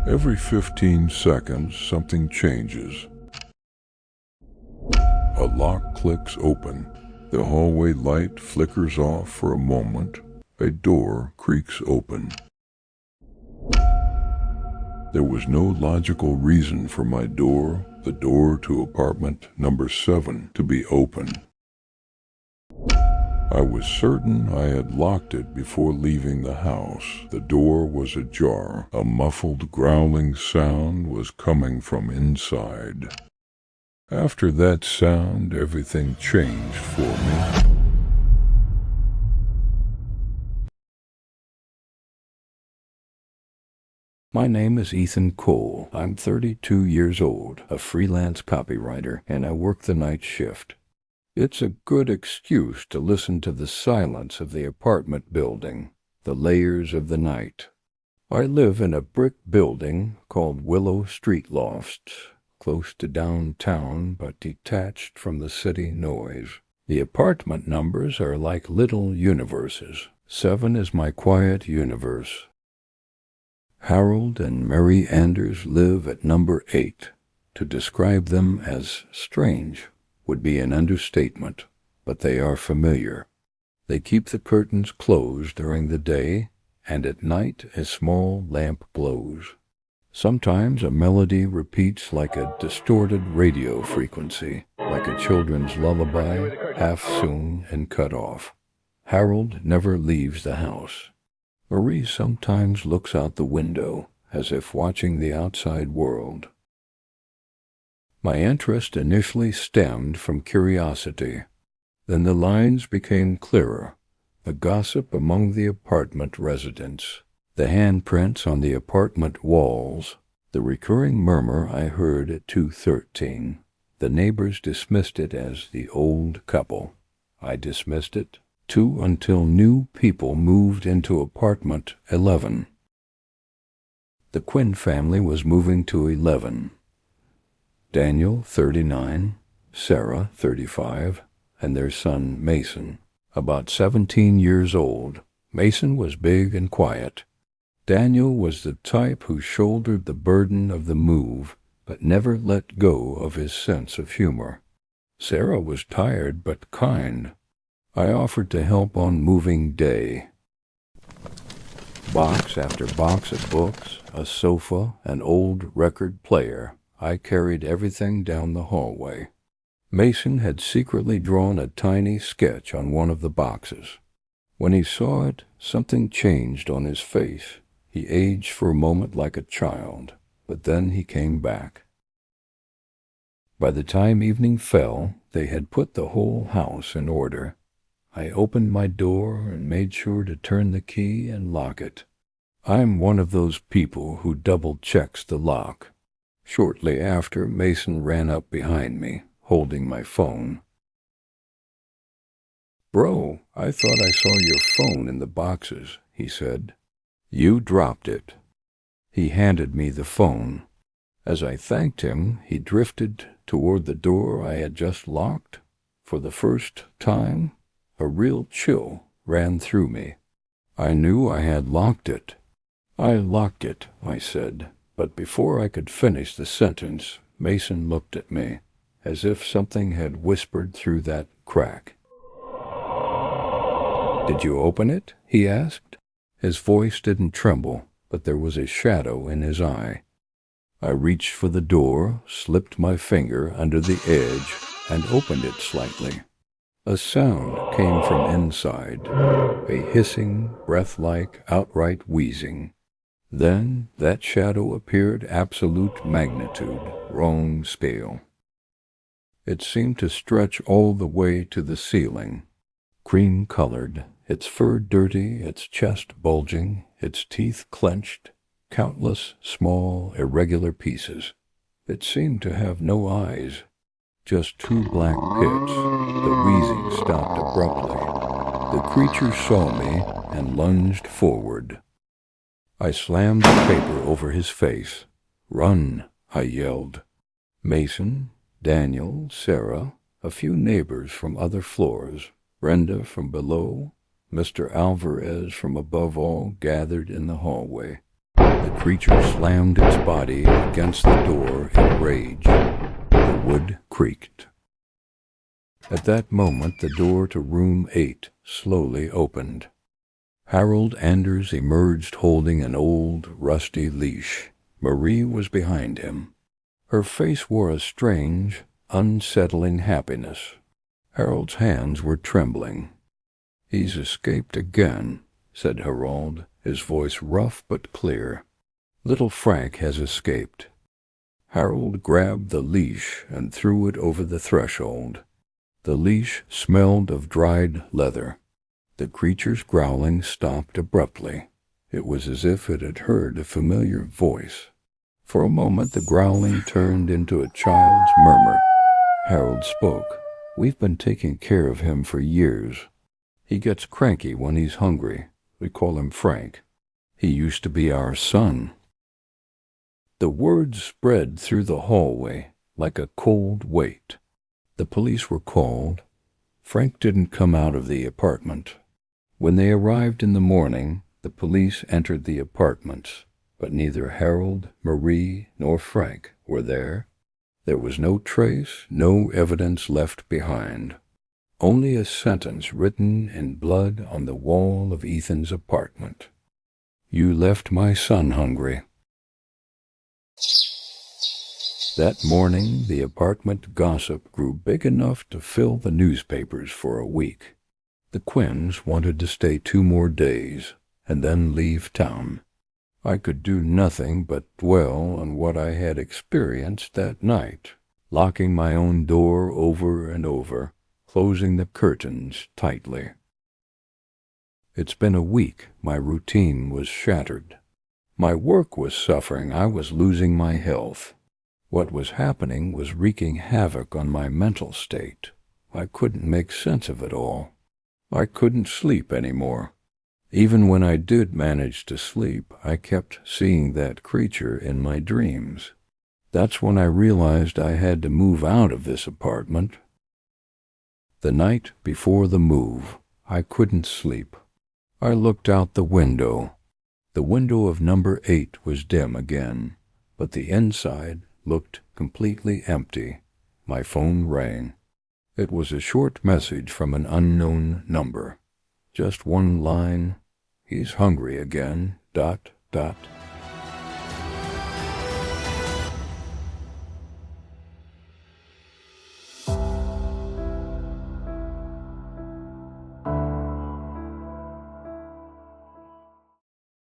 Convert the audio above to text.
Every 15 seconds, something changes. A lock clicks open. The hallway light flickers off for a moment. A door creaks open. There was no logical reason for my door, the door to apartment number 7, to be open. I was certain I had locked it before leaving the house. The door was ajar. A muffled growling sound was coming from inside. After that sound, everything changed for me. My name is Ethan Cole. I'm 32 years old, a freelance copywriter, and I work the night shift. It's a good excuse to listen to the silence of the apartment building, the layers of the night. I live in a brick building called Willow Street Lofts, close to downtown but detached from the city noise. The apartment numbers are like little universes. 7 is my quiet universe. Harold and Mary Anders live at number 8. To describe them as strange would be an understatement, but they are familiar. They keep the curtains closed during the day, and at night a small lamp glows. Sometimes a melody repeats like a distorted radio frequency, like a children's lullaby, half sung and cut off. Harold never leaves the house. Marie sometimes looks out the window, as if watching the outside world. My interest initially stemmed from curiosity. Then the lines became clearer. The gossip among the apartment residents, the handprints on the apartment walls, the recurring murmur I heard at 213. The neighbors dismissed it as the old couple. I dismissed it, too, until new people moved into apartment 11. The Quinn family was moving to 11. Daniel, 39, Sarah, 35, and their son, Mason, about 17 years old. Mason was big and quiet. Daniel was the type who shouldered the burden of the move, but never let go of his sense of humor. Sarah was tired but kind. I offered to help on moving day. Box after box of books, a sofa, an old record player. I carried everything down the hallway. Mason had secretly drawn a tiny sketch on one of the boxes. When he saw it, something changed on his face. He aged for a moment like a child, but then he came back. By the time evening fell, they had put the whole house in order. I opened my door and made sure to turn the key and lock it. I'm one of those people who double-checks the lock. Shortly after, Mason ran up behind me, holding my phone. "Bro, I thought I saw your phone in the boxes," he said. "You dropped it." He handed me the phone. As I thanked him, he drifted toward the door I had just locked. For the first time, a real chill ran through me. I knew I had locked it. "I locked it," I said. But before I could finish the sentence, Mason looked at me, as if something had whispered through that crack. "Did you open it?" he asked. His voice didn't tremble, but there was a shadow in his eye. I reached for the door, slipped my finger under the edge, and opened it slightly. A sound came from inside, a hissing, breath-like, outright wheezing. Then that shadow appeared absolute magnitude, wrong scale. It seemed to stretch all the way to the ceiling, cream-colored, its fur dirty, its chest bulging, its teeth clenched, countless small, irregular pieces. It seemed to have no eyes, just 2 black pits. The wheezing stopped abruptly. The creature saw me and lunged forward. I slammed the paper over his face. "Run!" I yelled. Mason, Daniel, Sarah, a few neighbors from other floors, Brenda from below, Mr. Alvarez from above all gathered in the hallway. The creature slammed its body against the door in rage. The wood creaked. At that moment, the door to room 8 slowly opened. Harold Anders emerged holding an old, rusty leash. Marie was behind him. Her face wore a strange, unsettling happiness. Harold's hands were trembling. "He's escaped again," said Harold, his voice rough but clear. "Little Frank has escaped." Harold grabbed the leash and threw it over the threshold. The leash smelled of dried leather. The creature's growling stopped abruptly. It was as if it had heard a familiar voice. For a moment the growling turned into a child's murmur. Harold spoke. "We've been taking care of him for years. He gets cranky when he's hungry. We call him Frank. He used to be our son." The words spread through the hallway like a cold weight. The police were called. Frank didn't come out of the apartment. When they arrived in the morning, the police entered the apartments, but neither Harold, Marie, nor Frank were there. There was no trace, no evidence left behind. Only a sentence written in blood on the wall of Ethan's apartment. "You left my son hungry." That morning, the apartment gossip grew big enough to fill the newspapers for a week. The Quinns wanted to stay 2 more days and then leave town. I could do nothing but dwell on what I had experienced that night, locking my own door over and over, closing the curtains tightly. It's been a week. My routine was shattered. My work was suffering. I was losing my health. What was happening was wreaking havoc on my mental state. I couldn't make sense of it all. I couldn't sleep anymore. Even when I did manage to sleep, I kept seeing that creature in my dreams. That's when I realized I had to move out of this apartment. The night before the move, I couldn't sleep. I looked out the window. The window of number 8 was dim again, but the inside looked completely empty. My phone rang. It was a short message from an unknown number. Just one line: "He's hungry again, ...